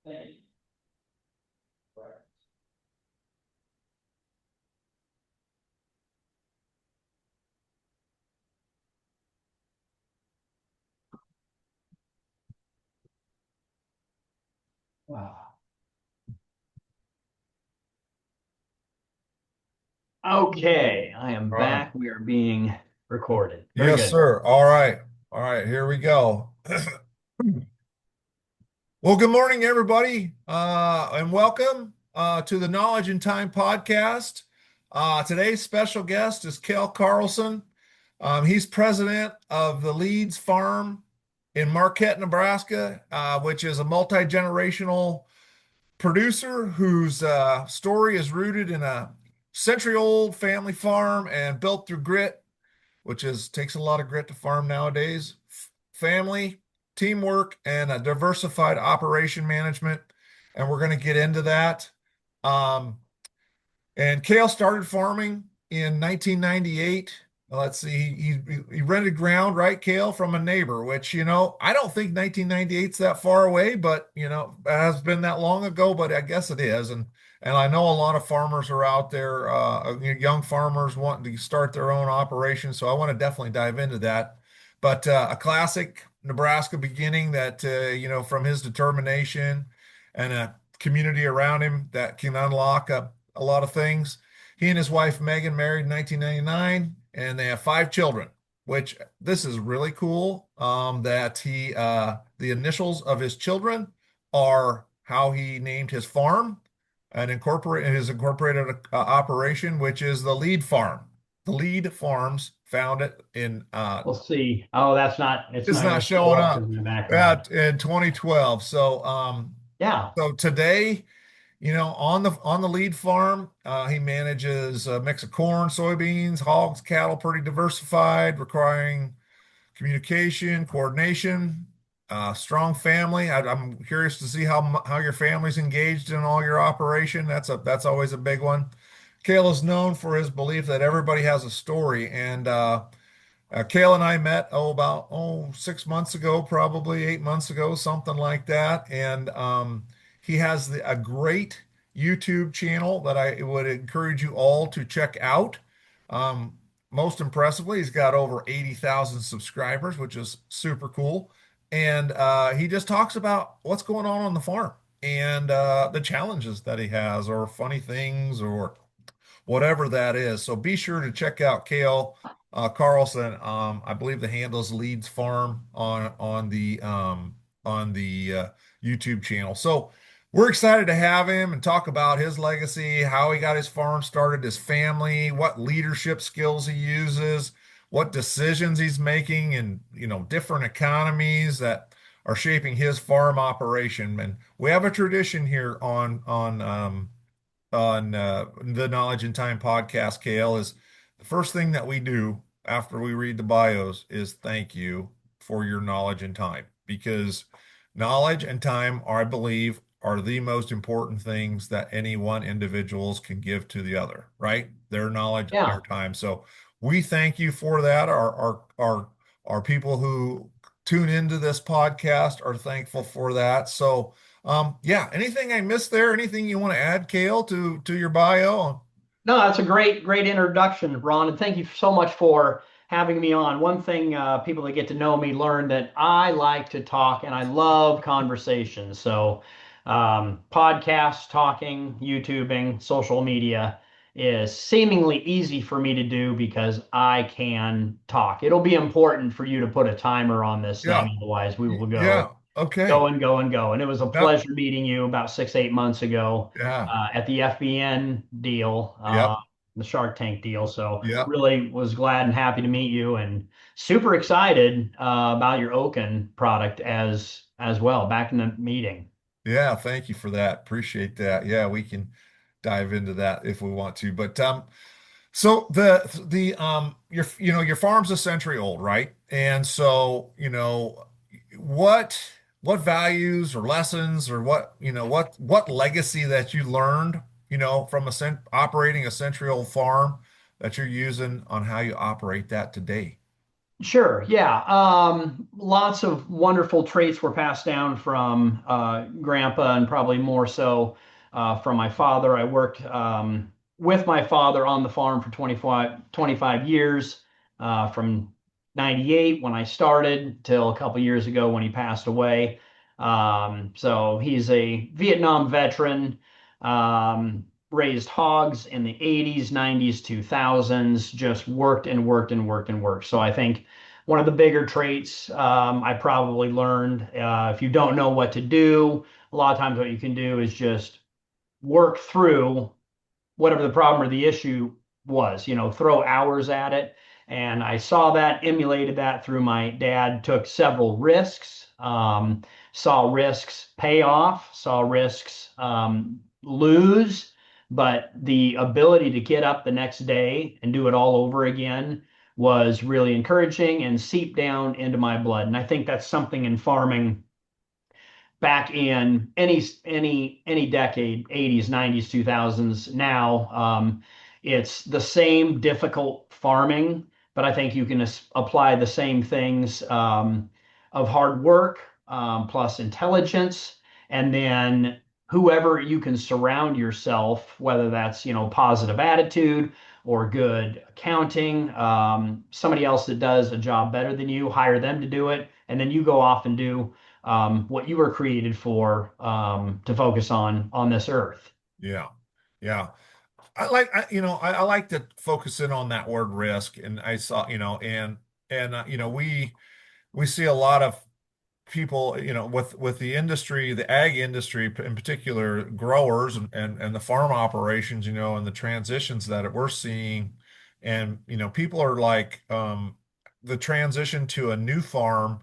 Wow. Okay, I am All right. back. We are being recorded. Very Yes, good. sir. All right. All right. Here we go. Well, good morning, everybody, and welcome to the Knowledge and Time podcast. Today's special guest is Cale Carlson. He's president of the LEAAD Farm in Marquette, Nebraska, which is a multi-generational producer whose story is rooted in a century-old family farm and built through grit, which is takes a lot of grit to farm nowadays, family, teamwork, and a diversified operation management. And we're going to get into that. Um, and Cale started farming in 1998. Let's see, he rented ground, right, Cale, from a neighbor, which, I don't think 1998 is that far away, but, it has been that long ago, but I guess it is. And I know a lot of farmers are out there, young farmers wanting to start their own operation. So I want to definitely dive into that. But a classic Nebraska beginning that, from his determination and a community around him that can unlock a lot of things. He and his wife Megan married in 1999, and they have 5 children. Which this is really cool. That the initials of his children are how he named his farm and incorporate his incorporated operation, which is the LEAD Farm. The LEAD Farms found it in. We'll see. Oh, it's It's not going not to show showing up because up. of the Yeah, background. in 2012. Yeah. So today, on the lead farm, he manages a mix of corn, soybeans, hogs, cattle, pretty diversified, requiring communication, coordination, strong family. I'm curious to see how your family's engaged in all your operation. That's always a big one. Cale is known for his belief that everybody has a story, and Cale and I met about 6 months ago, probably 8 months ago, something like that. And he has a great YouTube channel that I would encourage you all to check out. Um, Most impressively, he's got over 80,000 subscribers, which is super cool. And he just talks about what's going on the farm and the challenges that he has, or funny things, or whatever that is. So be sure to check out Cale Carlson. I believe the handle is Leeds Farm on the YouTube channel. So we're excited to have him and talk about his legacy, how he got his farm started, his family, what leadership skills he uses, what decisions he's making, and different economies that are shaping his farm operation. And we have a tradition here on the Knowledge and Time podcast, Cale, is the first thing that we do after we read the bios is thank you for your knowledge and time, because knowledge and time are, I believe, are the most important things that any one individuals can give to the other, right? Their knowledge and their Yeah. time. So we thank you for that. Our people who tune into this podcast are thankful for that. So yeah, anything I missed there? Anything you want to add, Cale, to your bio? No, that's a great introduction, Ron, and thank you so much for having me on. One thing people that get to know me learn that I like to talk and I love conversations. So, podcasts, talking, YouTubing, social media is seemingly easy for me to do because I can talk. It'll be important for you to put a timer on this Yeah, thing, otherwise we will yeah, go okay. and go and go. And it was a Yep, pleasure meeting you about 6, 8 months ago yeah, at the FBN deal, yep, the Shark Tank deal. So yep. really was glad and happy to meet you, and super excited about your Oaken product as well. Back in the meeting. Yeah, thank you for that. Appreciate that. Yeah, we can dive into that if we want to. But so your farm's a century old, right? And so, what values or lessons, or what legacy that you learned, from operating a century old farm, that you're using on how you operate that today. Sure. Yeah. Lots of wonderful traits were passed down from grandpa and probably more so from my father. I worked with my father on the farm for 25 years from 98 when I started till a couple years ago when he passed away. So he's a Vietnam veteran. Raised hogs in the 80s, 90s, 2000s, just worked and worked and worked and worked. So I think one of the bigger traits I probably learned if you don't know what to do, a lot of times what you can do is just work through whatever the problem or the issue was, throw hours at it. And I saw that, emulated that through my dad, took several risks, saw risks pay off, saw risks lose, but the ability to get up the next day and do it all over again was really encouraging and seeped down into my blood. And I think that's something in farming back in any decade, 80s, 90s, 2000s. Now it's the same difficult farming, but I think you can apply the same things of hard work plus intelligence, and then whoever you can surround yourself, whether that's positive attitude or good accounting, somebody else that does a job better than you, hire them to do it, and then you go off and do what you were created for to focus on this earth. Yeah. Yeah. I like to focus in on that word risk. And I saw, we see a lot of people, with the industry, the ag industry in particular, growers and the farm operations, and the transitions that we're seeing. And, people are like, the transition to a new farm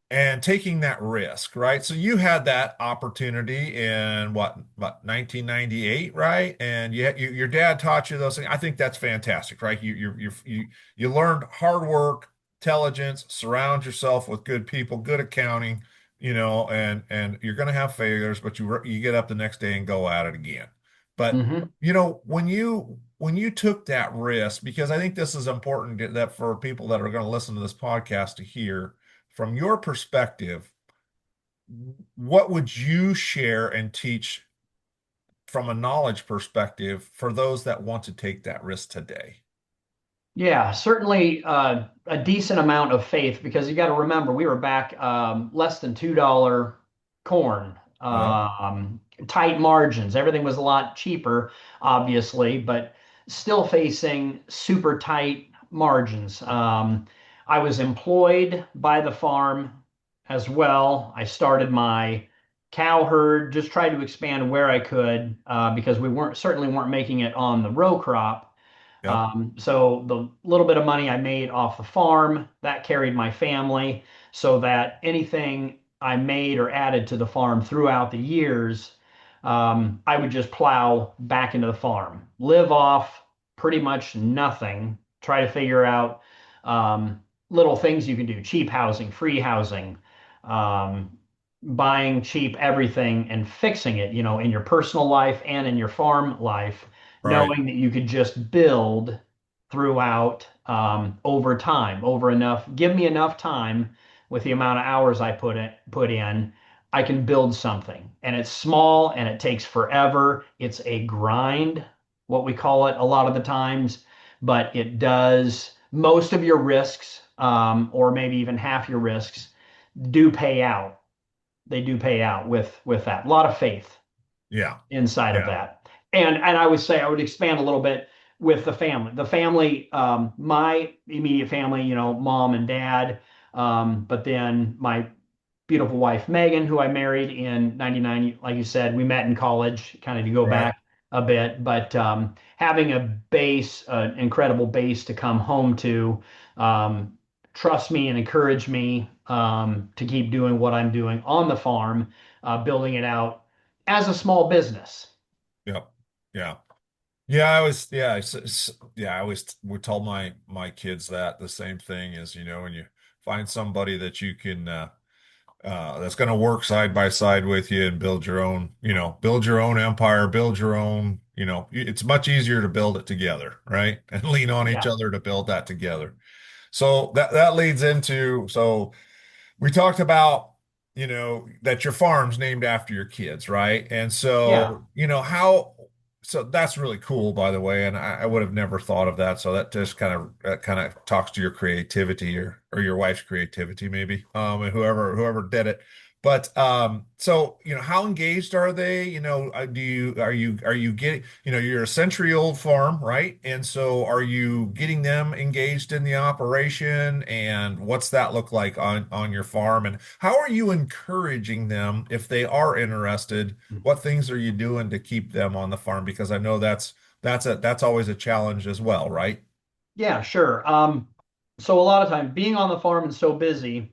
and taking that risk, right? So you had that opportunity in what 1998, right? And your dad taught you those things. I think that's fantastic, right? You learned hard work, intelligence, surround yourself with good people, good accounting, and you're going to have failures, but you get up the next day and go at it again. But Hmm. when you took that risk, because I think this is important that for people that are going to listen to this podcast to hear from your perspective, what would you share and teach from a knowledge perspective for those that want to take that risk today? Yeah, certainly a decent amount of faith because you got to remember we were back less than $2 corn, Yep. tight margins. Everything was a lot cheaper, obviously, but still facing super tight margins. I was employed by the farm as well. I started my cow herd, just tried to expand where I could because we certainly weren't making it on the row crop. Yep. So the little bit of money I made off the farm, that carried my family so that anything I made or added to the farm throughout the years, I would just plow back into the farm, live off pretty much nothing, try to figure out little things you can do, cheap housing, free housing, um, buying cheap everything and fixing it, in your personal life and in your farm life, Right. knowing that you could just build throughout over time, give me enough time with the amount of hours I put in, I can build something. And it's small and it takes forever. It's a grind, what we call it a lot of the times, but it does most of your risks, or maybe even half your risks, do pay out. They do pay out with that. A lot of faith Yeah. inside of Yeah. that. And I would say I would expand a little bit with the family. The family, my immediate family, mom and dad, but then my beautiful wife Megan, who I married in '99. Like you said, we met in college, kind of to go Right. back a bit, but having a base, an incredible base to come home to, um, trust me and encourage me to keep doing what I'm doing on the farm, building it out as a small business. Yep. Yeah. Yeah, I was, yeah, yeah, I always would tell my kids that the same thing is, when you find somebody that you can that's going to work side by side with you and build your own empire, build your own, it's much easier to build it together, right? And lean on each Yeah. other to build that together. So that leads into, so we talked about, that your farm's named after your kids, right? And Yeah. so, so that's really cool, by the way. And I would have never thought of that. So that just kind of talks to your creativity, or your wife's creativity, maybe, and whoever did it. But so how engaged are they? Are you getting, you're a century-old farm, right? And so are you getting them engaged in the operation? And what's that look like on your farm? And how are you encouraging them if they are interested? What things are you doing to keep them on the farm? Because I know that's always a challenge as well, right? Yeah, sure. So a lot of time being on the farm and so busy,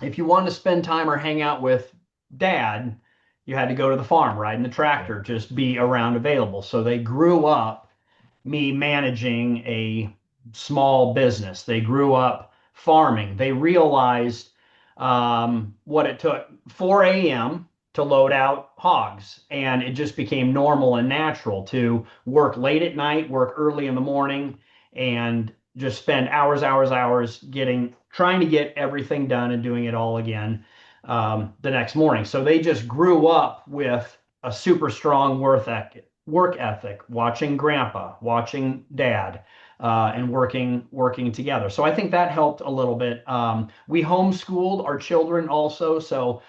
if you wanted to spend time or hang out with dad, you had to go to the farm, ride in the tractor, just be around available. So they grew up me managing a small business. They grew up farming. They realized what it took 4 a.m. to load out hogs. And it just became normal and natural to work late at night, work early in the morning, and just spend hours trying to get everything done and doing it all again the next morning. So they just grew up with a super strong work ethic, watching grandpa, watching dad, and working together. So I think that helped a little bit. We homeschooled our children also, so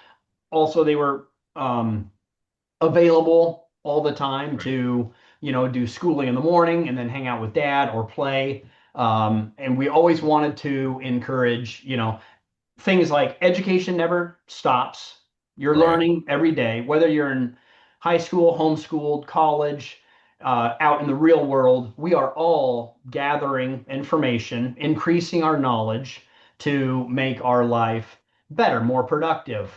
also they were available all the time Right. to do schooling in the morning and then hang out with dad or play. And we always wanted to encourage things like education never stops. You're Right. learning every day, whether you're in high school, homeschooled, college, out in the real world. We are all gathering information, increasing our knowledge to make our life better, more productive,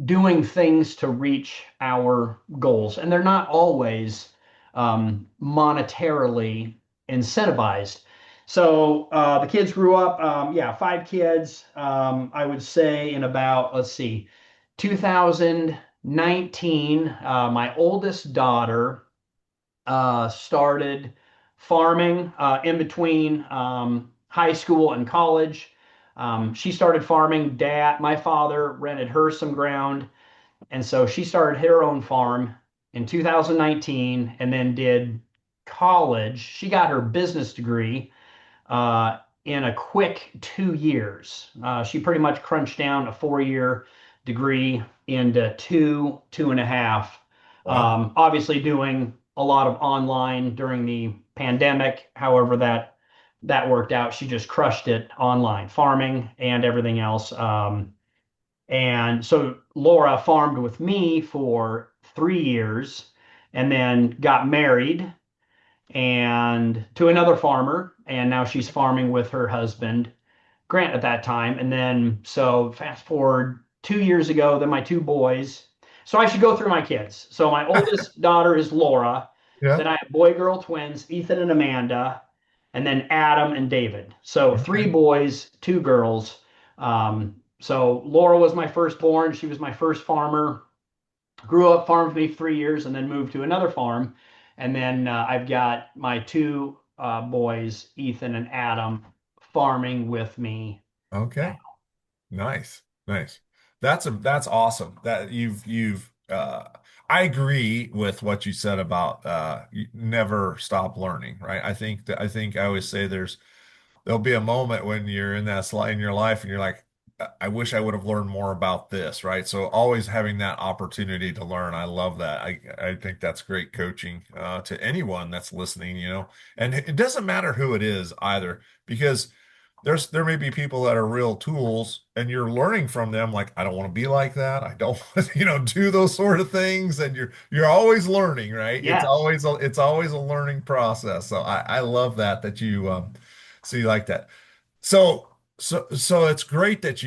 doing things to reach our goals. And they're not always monetarily incentivized. So the kids grew up, yeah, 5 kids. I would say in about, let's see, 2019, my oldest daughter started farming in between high school and college. She started farming. My father rented her some ground, and so she started her own farm in 2019 and then did college. She got her business degree in a quick 2 years. She pretty much crunched down a 4 year degree into two and a half. Wow. Obviously, doing a lot of online during the pandemic. However, that worked out. She just crushed it online, farming and everything else. And so Laura farmed with me for 3 years and then got married and to another farmer, and now she's farming with her husband, Grant, at that time. And then so fast forward 2 years ago, then my two boys. So I should go through my kids. So my oldest daughter is Laura. Yeah. Then I have boy girl twins, Ethan and Amanda, and then Adam and David. So three Okay. boys, two girls. So Laura was my firstborn. She was my first farmer. Grew up, farmed with me for 3 years, and then moved to another farm. And then I've got my two boys, Ethan and Adam, farming with me now. Okay. Nice. Nice. That's awesome. That you've I agree with what you said about you never stop learning, right? I think I always say there'll be a moment when you're in that slide in your life and you're like, I wish I would have learned more about this, right? So always having that opportunity to learn. I love that. I think that's great coaching to anyone that's listening. And it doesn't matter who it is either, because there may be people that are real tools and you're learning from them, like, I don't want to be like that. I don't do those sort of things. And you're always learning, right? It's Yes. always a learning process. So I love that you see like that. So it's great that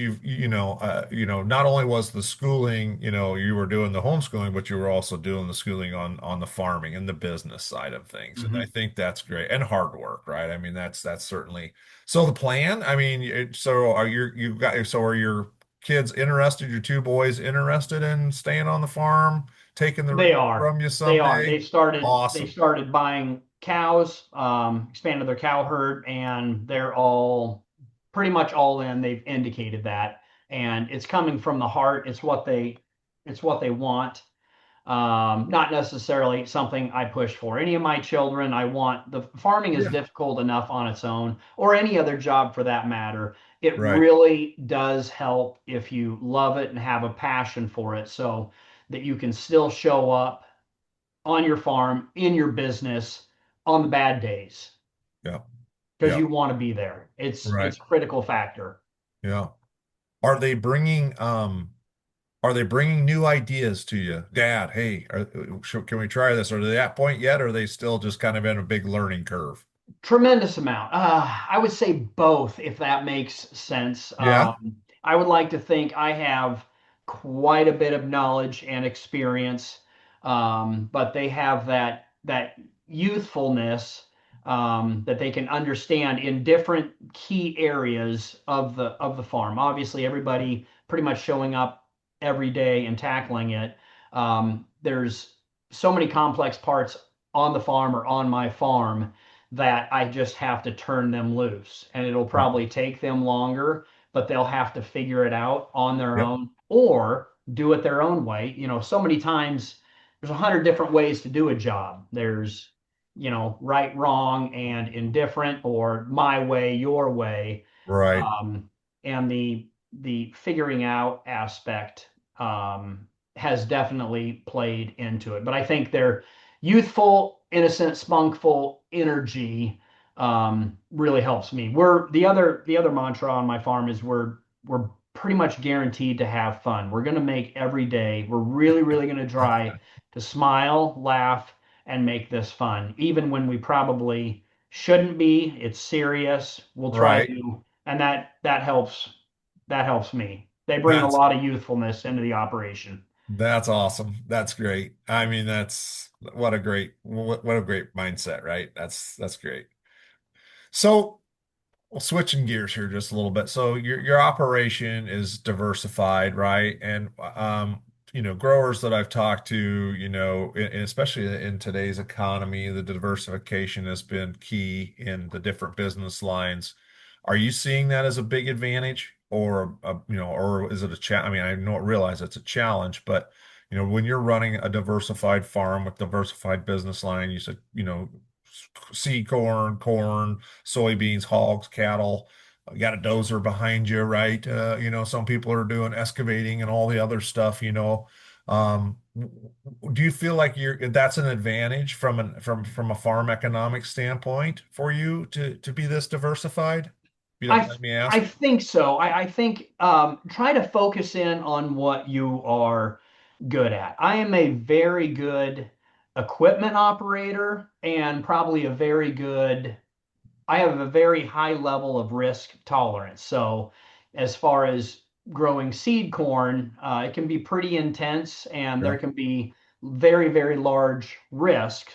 not only was the schooling, you were doing the homeschooling, but you were also doing the schooling on the farming and the business side of things. And I Mhm. think that's great, and hard work, right? I mean, that's certainly. So the plan, I mean, so are your kids interested, your two boys interested in staying on the farm, taking the They reins are. from you They are. someday? They Awesome. started buying cows, expanded their cow herd, and they're all pretty much all in. They've indicated that, and it's coming from the heart. It's what they want. Not necessarily something I push for. Any of my children, I want the farming is Yeah. difficult enough on its own, or any other job for that matter. It Right. really does help if you love it and have a passion for it, so that you can still show up on your farm, in your business on the bad days Yeah. because Yeah. you want to be there. Right. It's a critical factor. Yeah. Are they bringing are they bringing new ideas to you? Dad, hey, can we try this? Are they at that point yet? Or are they still just kind of in a big learning curve? Tremendous amount. I would say both, if that makes sense. Yeah. I would like to think I have quite a bit of knowledge and experience, but they have that youthfulness that they can understand in different key areas of the farm. Obviously, everybody pretty much showing up every day and tackling it. There's so many complex parts on the farm or on my farm that I just have to turn them loose. And it'll Yeah. probably take them longer, but they'll have to figure it out on their Yep. own or do it their own way. So many times there's 100 different ways to do a job. There's, right, wrong, and indifferent, or my way, your way. Right. Um, and the figuring out aspect has definitely played into it. But I think their youthful, innocent, spunkful energy really helps me. We're the other mantra on my farm is we're pretty much guaranteed to have fun. We're going to make every day. We're really, really going to try to smile, laugh, and make this fun, even when we probably shouldn't be. It's serious. We'll try Right. to, and that helps. That helps me. They bring a That's lot of youthfulness into the operation. that's awesome. That's great. I mean, that's what a great mindset, right? That's great. So, well, switching gears here just a little bit. So your operation is diversified, right? And growers that I've talked to, especially in today's economy, the diversification has been key in the different business lines. Are you seeing that as a big advantage, or is it a challenge? I mean, I don't realize it's a challenge, but when you're running a diversified farm with diversified business line, you said, seed corn, soybeans, hogs, cattle. You got a dozer behind you, right? Some people are doing excavating and all the other stuff, do you feel like that's an advantage from a farm economic standpoint for you to be this diversified? If you don't I mind me I asking. think so. I think try to focus in on what you are good at. I am a very good equipment operator and probably a very good I have a very high level of risk tolerance. So, as far as growing seed corn, it can be pretty intense and Yeah. there can be very, very large risk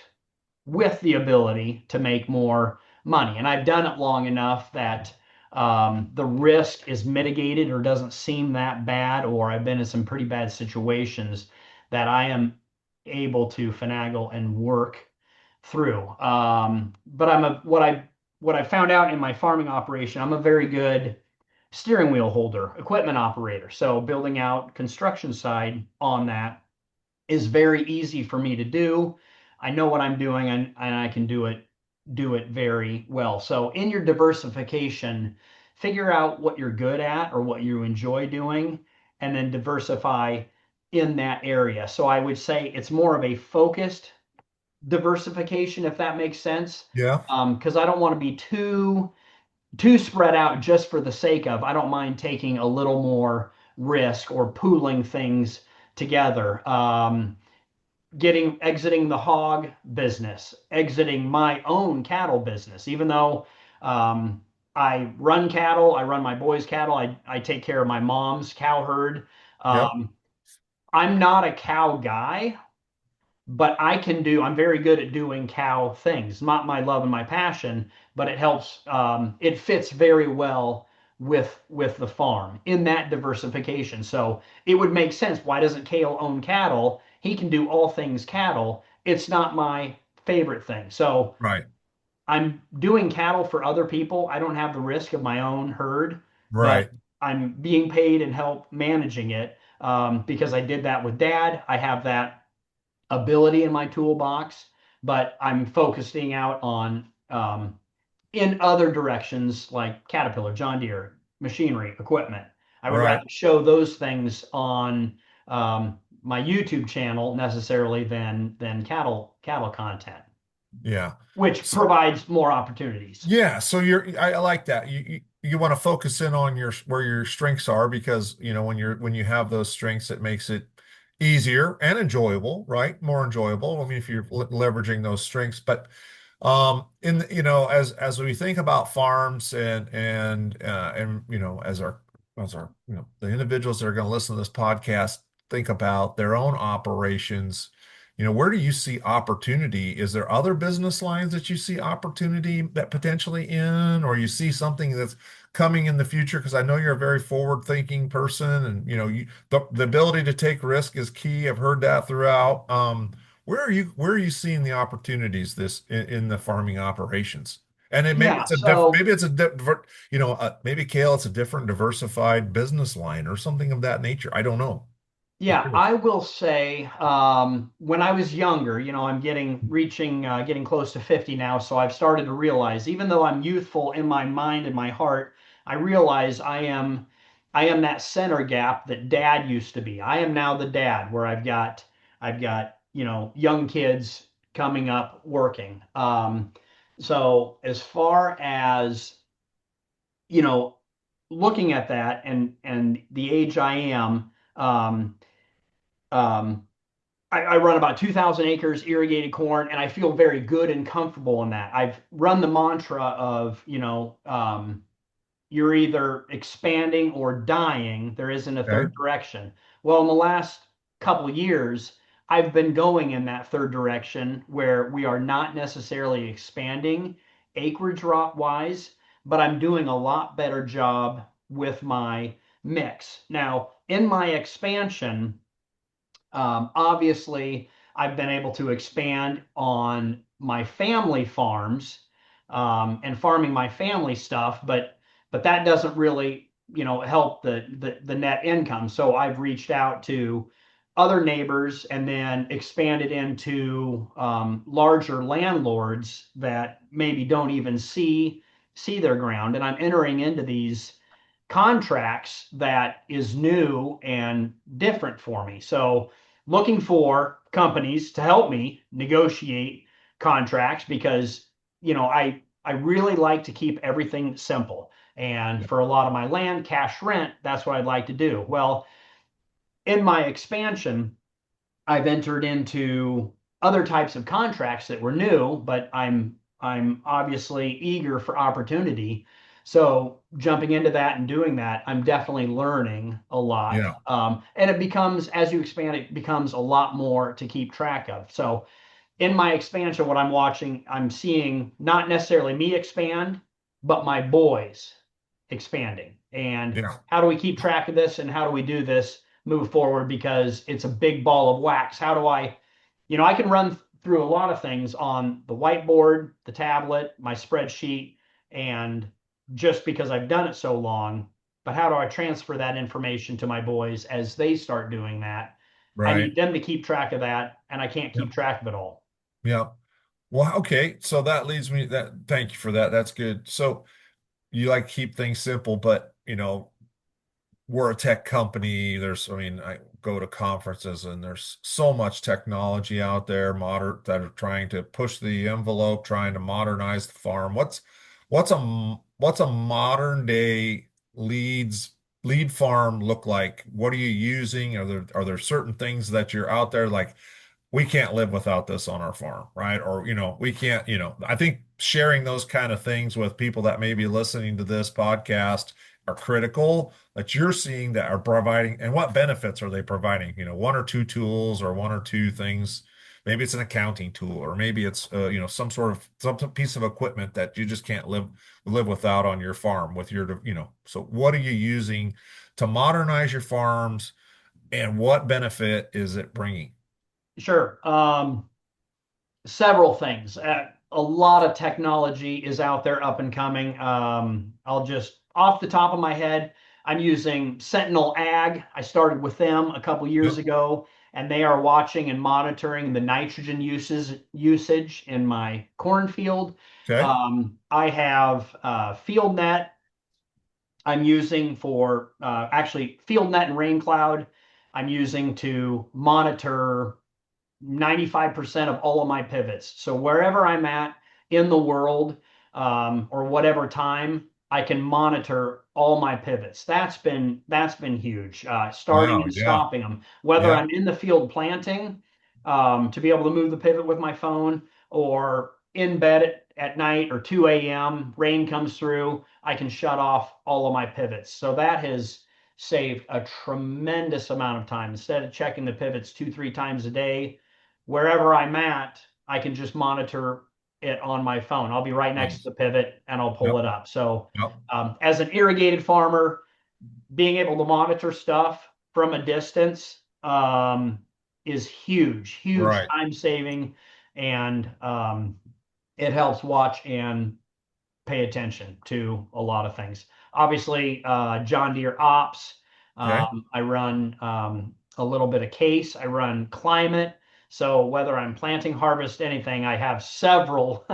with the ability to make more money. And I've done it long enough that the risk is mitigated or doesn't seem that bad, or I've been in some pretty bad situations that I am able to finagle and work through. But what I found out in my farming operation, I'm a very good steering wheel holder, equipment operator. So building out construction side on that is very easy for me to do. I know what I'm doing and I can do it very well. So in your diversification, figure out what you're good at or what you enjoy doing, and then diversify in that area. So I would say it's more of a focused diversification, if that makes sense. Yeah. Because I don't want to be too spread out just for the sake of. I don't mind taking a little more risk or pooling things together. Exiting the hog business, exiting my own cattle business, even though I run cattle, I run my boys' cattle, I take care of my mom's cow herd. Yep. Um, I'm not a cow guy, but I'm very good at doing cow things. Not my love and my passion, but it helps. It fits very well with the farm in that diversification. So it would make sense. Why doesn't Cale own cattle? He can do all things cattle. It's not my favorite thing. So Right. I'm doing cattle for other people. I don't have the risk of my own herd, but Right. I'm being paid and help managing it because I did that with dad. I have that ability in my toolbox, but I'm focusing out on in other directions like Caterpillar, John Deere, machinery, equipment. I would Right. rather show those things on my YouTube channel necessarily than cattle content, Yeah. which So provides more opportunities. yeah, so I like that. You want to focus in on your where your strengths are because when you have those strengths, it makes it easier and enjoyable, right? More enjoyable. I mean, if you're leveraging those strengths, but as we think about farms and as our the individuals that are going to listen to this podcast think about their own operations. Where do you see opportunity? Is there other business lines that you see opportunity that potentially in, or you see something that's coming in the future? Because I know you're a very forward-thinking person, and the ability to take risk is key. I've heard that throughout. Where are you seeing the opportunities in the farming operations? And then maybe Yeah, it's a different, so maybe it's a different, maybe Cale, it's a different diversified business line or something of that nature. I don't know. I'm yeah, curious. I will say when I was younger, I'm getting close to 50 now, so I've started to realize, even though I'm youthful in my mind and my heart, I realize I am that center gap that dad used to be. I am now the dad where I've got, young kids coming up working. So as far as, you know, looking at that and the age I am, um, I run about 2,000 acres irrigated corn, and I feel very good and comfortable in that. I've run the mantra of, you're either expanding or dying. There isn't a Okay. third direction. Well, in the last couple of years, I've been going in that third direction where we are not necessarily expanding acreage wise, but I'm doing a lot better job with my mix. Now, in my expansion, obviously, I've been able to expand on my family farms and farming my family stuff, but that doesn't really, help the net income. So I've reached out to other neighbors and then expanded into larger landlords that maybe don't even see their ground, and I'm entering into these contracts that is new and different for me. So looking for companies to help me negotiate contracts because I really like to keep everything simple. And Yeah. for a lot of my land, cash rent, that's what I'd like to do. Well, in my expansion, I've entered into other types of contracts that were new, but I'm obviously eager for opportunity. So jumping into that and doing that, I'm definitely learning a lot. Yeah. And it becomes, as you expand, it becomes a lot more to keep track of. So in my expansion, what I'm watching, I'm seeing not necessarily me expand, but my boys expanding. And Yeah. how do we keep track of this and how do we do this move forward? Because it's a big ball of wax. How do I can run through a lot of things on the whiteboard, the tablet, my spreadsheet, and just because I've done it so long, but how do I transfer that information to my boys as they start doing that? I Right. need them to keep track of that, and I can't Yeah. keep track of it all. Yeah. Well, okay. So that leads me that thank you for that. That's good. So you like to keep things simple, but we're a tech company. I mean, I go to conferences and there's so much technology out there, modern that are trying to push the envelope, trying to modernize the farm. What's a modern day lead farm look like? What are you using? Are there certain things that you're out there like we can't live without this on our farm, right? Or, we can't, I think sharing those kind of things with people that may be listening to this podcast are critical that you're seeing that are providing and what benefits are they providing? One or two tools or one or two things. Maybe it's an accounting tool, or maybe it's some piece of equipment that you just can't live without on your farm with so what are you using to modernize your farms and what benefit is it bringing? Sure. Several things. a lot of technology is out there up and coming. I'll just off the top of my head, I'm using Sentinel Ag. I started with them a couple years Yep. ago, and they are watching and monitoring the nitrogen usage in my cornfield. Okay. I have FieldNet I'm using for actually FieldNet and RainCloud. I'm using to monitor 95% of all of my pivots. So wherever I'm at in the world, or whatever time, I can monitor all my pivots. That's been huge. Starting Wow. and Yeah. stopping them. Whether Yeah. I'm in the field planting, to be able to move the pivot with my phone, or in bed at night or 2 a.m. Rain comes through, I can shut off all of my pivots. So that has saved a tremendous amount of time. Instead of checking the pivots 2, 3 times a day, wherever I'm at, I can just monitor it on my phone. I'll be right next to Nice. the pivot and I'll pull Yep. it up. So, Yep. as an irrigated farmer, being able to monitor stuff from a distance, is huge, huge Right. time saving, and it helps watch and pay attention to a lot of things. Obviously, John Deere Ops. Okay. I run a little bit of case. I run climate. So whether I'm planting, harvest, anything, I have several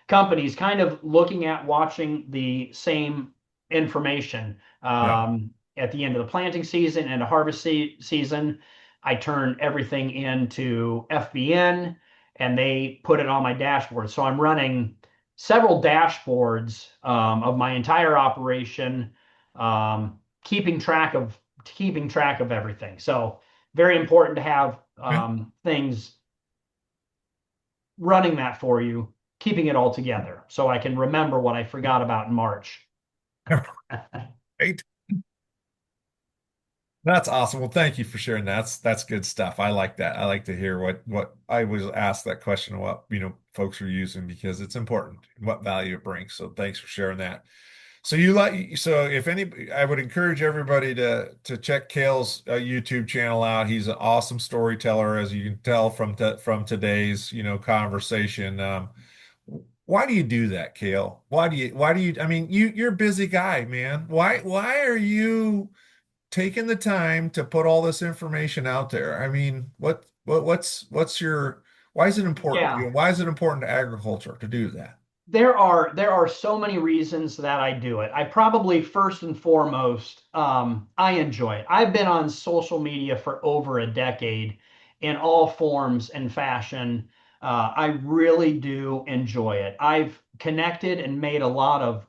companies kind of looking at watching the same information. Yeah. At the end of the planting season and a harvest season, I turn everything into FBN and they put it on my dashboard. So I'm running several dashboards of my entire operation, um, keeping track of everything. So very important to have Yeah. things running that for you, keeping it all together, so I can remember what I forgot about in March. Right. That's awesome. Well, thank you for sharing that. That's good stuff. I like that. I like to hear what I was asked that question, what folks are using, because it's important what value it brings. So thanks for sharing that. So if any, I would encourage everybody to check Cale's YouTube channel out. He's an awesome storyteller, as you can tell from today's conversation. Why do you do that, Cale? Why do you I mean, you're a busy guy, man. Why are you taking the time to put all this information out there? I mean, what's your why is it important? Yeah, Why is it important to agriculture to do that? there are so many reasons that I do it. I probably first and foremost, I enjoy it. I've been on social media for over a decade in all forms and fashion. I really do enjoy it. I've connected and made a lot of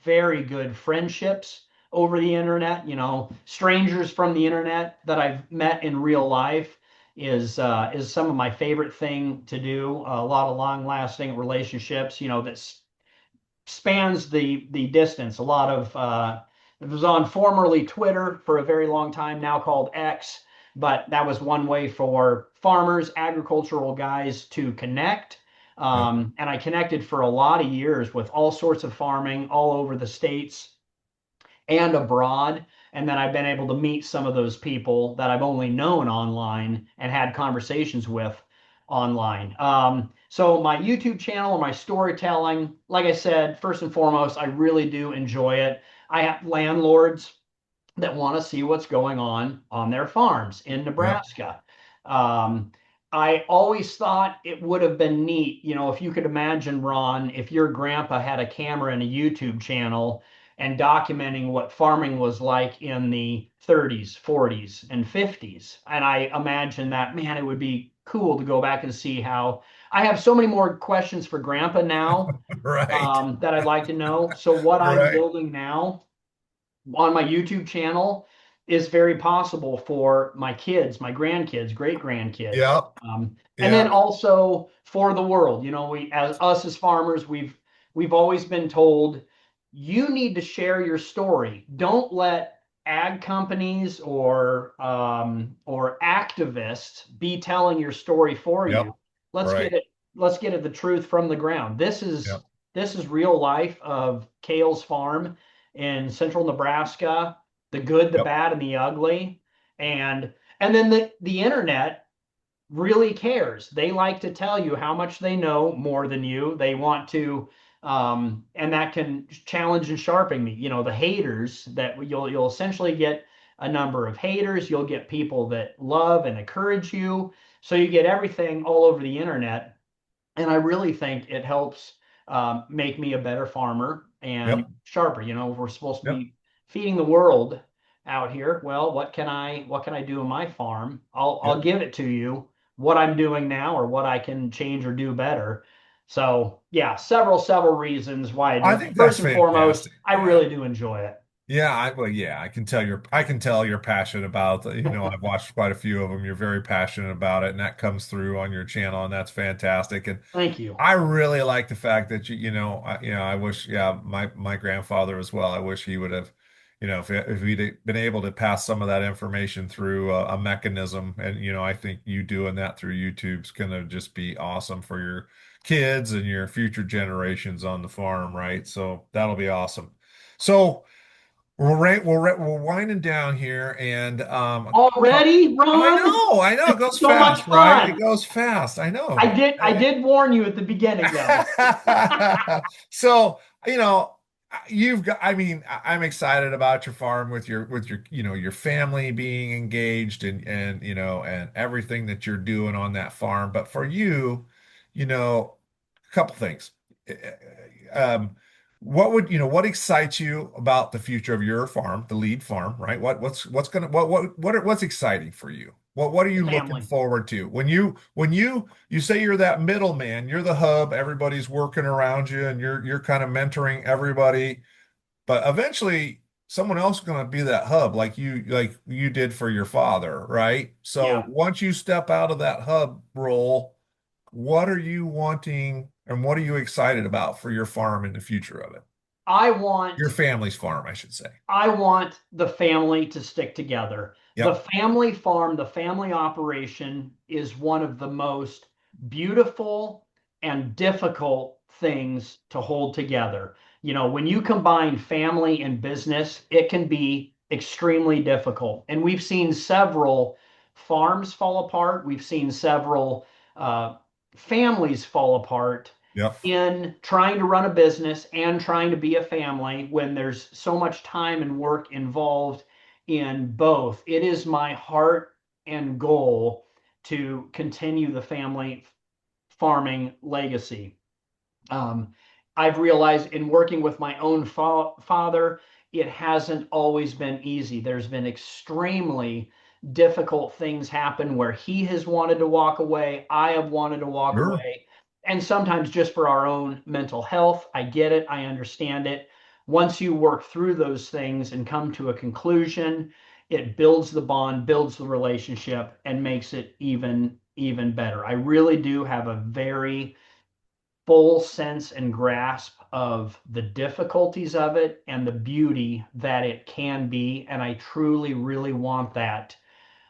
very good friendships over the internet. Strangers from the internet that I've met in real life is some of my favorite thing to do. A lot of long lasting relationships, that spans the distance. A lot of it was on formerly Twitter for a very long time, now called X, but that was one way for farmers, agricultural guys to connect. Yep. And I connected for a lot of years with all sorts of farming all over the states and abroad. And then I've been able to meet some of those people that I've only known online and had conversations with online. So my YouTube channel and my storytelling, like I said, first and foremost, I really do enjoy it. I have landlords that want to see what's going on their farms in Yep. Nebraska. Um, I always thought it would have been neat, if you could imagine, Ron, if your grandpa had a camera and a YouTube channel and documenting what farming was like in the 30s, 40s, and 50s. And I imagine that, man, it would be cool to go back and see how. I have so many more questions for grandpa now, Right. that I'd like to know. So what I'm Right. building now on my YouTube channel is very possible for my kids, my grandkids, great grandkids, Yep. and then Yeah. also for the world. We, as farmers, we've always been told you need to share your story. Don't let ag companies or activists be telling your story for Yep. you. Let's get Right. it. Let's get it the truth from the ground. This is Yep. this is real life of Cale's farm in central Nebraska, the good, the Yep. bad, and the ugly. And then the internet. really cares. They like to tell you how much they know more than you. They want to, and that can challenge and sharpen me. The haters that you'll essentially get a number of haters. You'll get people that love and encourage you. So you get everything all over the internet. And I really think it helps make me a better farmer and Yep. sharper. We're supposed to Yep. be feeding the world out here. Well, what can I do on my farm? I'll Yep. give it to you what I'm doing now or what I can change or do better. So yeah, several reasons why I do I it. think that's First and foremost, fantastic. I Yeah. really do enjoy it. Yeah, well, yeah, I can tell you're passionate about, I've watched quite a few of them. You're very passionate about it, and that comes through on your channel, and that's fantastic. And Thank you. I really like the fact that I wish, yeah, my grandfather as well. I wish he would have, if he'd been able to pass some of that information through a mechanism, and I think you doing that through YouTube's gonna just be awesome for your kids and your future generations on the farm, right? So that'll be awesome. So. We're winding down here, and Already, Ron? I know, it It's goes so much fast, right? It fun. goes fast. I I know. did I did warn you at the beginning though. So, you've got, I'm excited about your farm with your, your family being engaged and everything that you're doing on that farm. But for you, a couple things. Um, what excites you about the future of your farm, the LEAAD farm, right? What's gonna what's exciting for you? What are The you looking family. forward to when you say you're that middleman, you're the hub, everybody's working around you, and you're kind of mentoring everybody, but eventually someone else is going to be that hub like you did for your father, right? So Yeah. once you step out of that hub role, what are you wanting and what are you excited about for your farm and the future of it? I Your want family's farm, I should say. I want the family to stick together. The Yep. family farm, the family operation is one of the most beautiful and difficult things to hold together. When you combine family and business, it can be extremely difficult. And we've seen several farms fall apart. We've seen several uh, families fall apart Yep. in trying to run a business and trying to be a family when there's so much time and work involved in both. It is my heart and goal to continue the family farming legacy. Um, I've realized in working with my own father, it hasn't always been easy. There's been extremely difficult things happen where he has wanted to walk away, I have wanted to walk Sure. away, and sometimes just for our own mental health. I get it, I understand it. Once you work through those things and come to a conclusion, it builds the bond, builds the relationship, and makes it even better. I really do have a very full sense and grasp of the difficulties of it and the beauty that it can be. And I truly, really want that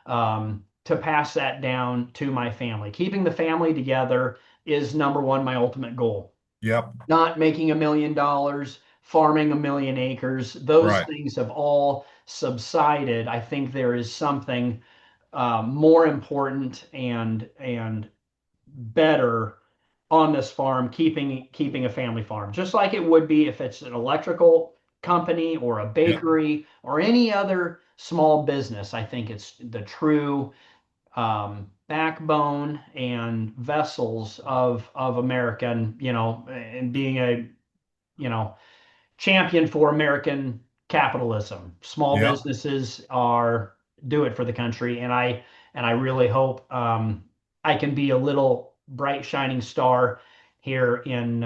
to pass that down to my family. Keeping the family together is number one, my ultimate goal. Yep. Not making $1 million, farming 1 million acres. Those Right. things have all subsided. I think there is something more important and better on this farm, keeping a family farm, just like it would be if it's an electrical company or a Yep. bakery or any other small business. I think it's the true backbone and vessels of American, and being a you know champion for American capitalism. Small Yep. businesses are do it for the country, and I really hope I can be a little bright shining star here in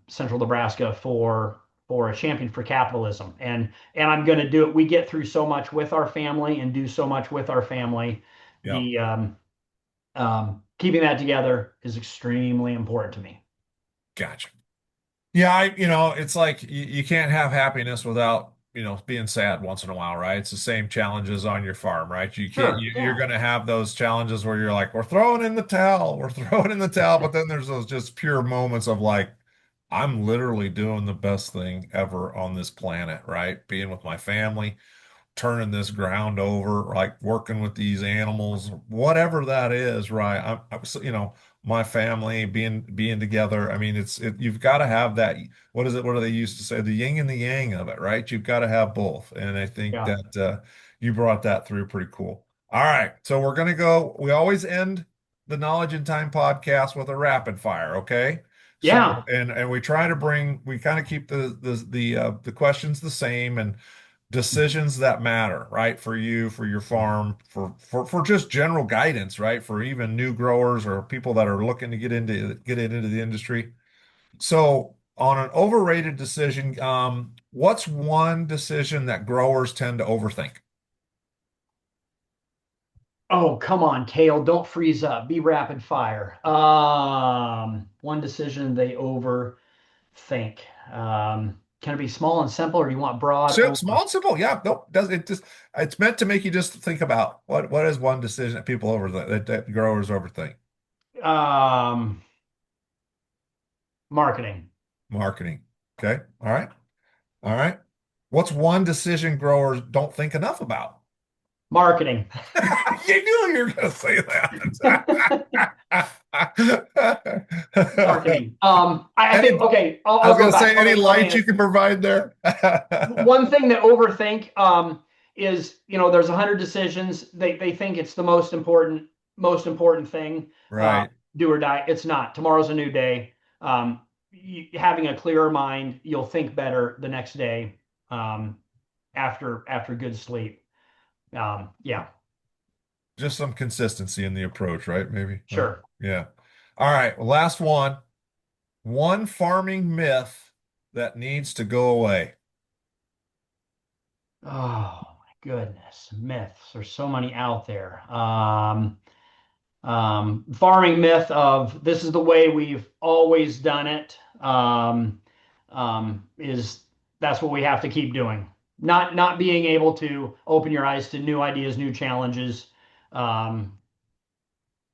central Nebraska for a champion for capitalism. And I'm going to do it. We get through so much with our family and do so much with our family. Yep. The keeping that together is extremely important to me. Gotcha. Yeah, it's like you can't have happiness without, being sad once in a while, right? It's the same challenges on your farm, right? You can't, Sure, you're yeah. going to have those challenges where you're like, we're throwing in the towel, we're throwing in the towel. But then there's those just pure moments of like, I'm literally doing the best thing ever on this planet, right? Being with my family, turning this ground over, like working with these animals, whatever that is, right? My family being together. I mean, you've got to have that. What is it? What do they used to say? The yin and the yang of it, right? You've got to have both. And I think Yeah. that you brought that through pretty cool. All right, so we're gonna go. We always end the Knowledge in Time podcast with a rapid fire, okay? So Yeah. and we try to we kind of keep the questions the same and decisions that matter, right? For you, for your farm, for just general guidance, right? For even new growers or people that are looking to get into the industry. So on an overrated decision, what's one decision that growers tend to overthink? Oh, come on, Cale. Don't freeze up. Be rapid fire. One decision they overthink. Can it be small and simple, or do you want broad So over? small and simple, yeah. Nope, does it just it's meant to make you just think about what is one decision that people that growers overthink? Um, Marketing. Marketing. Okay. All right. All right. What's one decision growers don't think enough about? Marketing. You knew you were going to say that. Marketing. I Any, think, okay, I'll, I was I'll going go to back. say any Let me light you answer. can provide there. One thing that overthink is, there's 100 decisions. They think it's the most important thing. Uh, Right. do or die. It's not. Tomorrow's a new day. Having a clearer mind, you'll think better the next day after good sleep. Yeah, Just some consistency in the approach, right? Maybe. sure. Yeah. All right. Well, last one. One farming myth that needs to go away. Oh my goodness, myths. There's so many out there. Farming myth of this is the way we've always done it, is that's what we have to keep doing. Not being able to open your eyes to new ideas, new challenges. Um,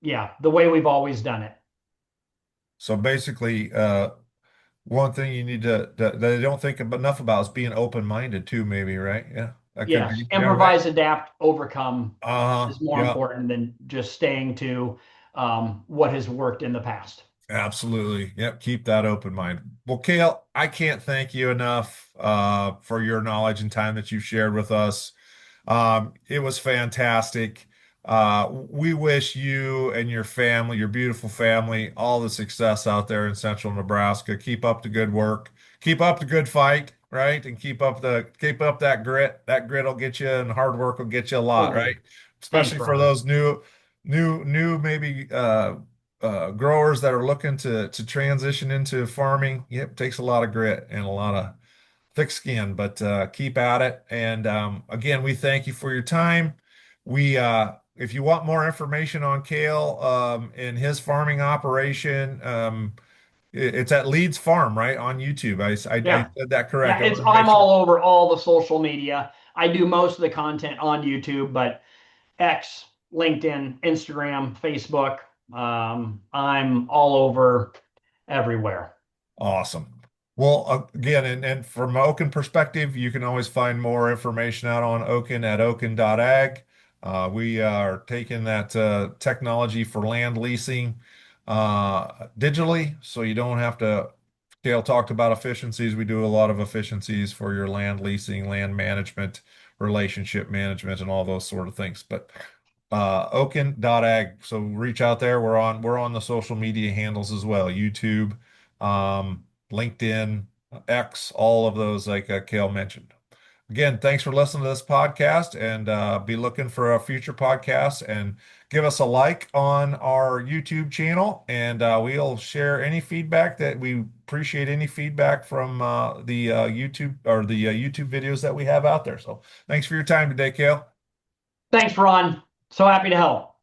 yeah, the way we've always done it. So basically, one thing you need that they don't think enough about is being open-minded too, maybe, right? Yeah, that could Yes, be. Yeah, right. improvise, adapt, overcome is more Yeah, important than just staying to what has worked in the past. absolutely. Yep, keep that open mind. Well, Cale, I can't thank you enough for your knowledge and time that you shared with us. It was fantastic. We wish you and your family, your beautiful family, all the success out there in central Nebraska. Keep up the good work. Keep up the good fight, right? And keep up that grit. That grit will get you, and hard work will get you a lot, right? Totally. Thanks, Especially for Ron. those new maybe growers that are looking to transition into farming. Yep, takes a lot of grit and a lot of thick skin, but keep at it. And again, we thank you for your time. If you want more information on Cale and his farming operation, it's at Leeds Farm, right, on YouTube. I Yeah. said that correct. Yeah, I it's wanted to make I'm sure. all over all the social media. I do most of the content on YouTube, but X, LinkedIn, Instagram, Facebook, I'm all over everywhere. Awesome. Well, again, and from an Oaken perspective, you can always find more information out on Oaken at oaken.ag. We are taking that technology for land leasing digitally, so you don't have to. Dale talked about efficiencies. We do a lot of efficiencies for your land leasing, land management, relationship management, and all those sort of things. But oaken.ag. So reach out there. We're on the social media handles as well. YouTube, LinkedIn, X, all of those like Cale mentioned. Again, thanks for listening to this podcast and be looking for a future podcast and give us a like on our YouTube channel and we'll share any feedback that we appreciate any feedback from the YouTube or the YouTube videos that we have out there. So thanks for your time today, Cale. Thanks, Ron. So happy to help.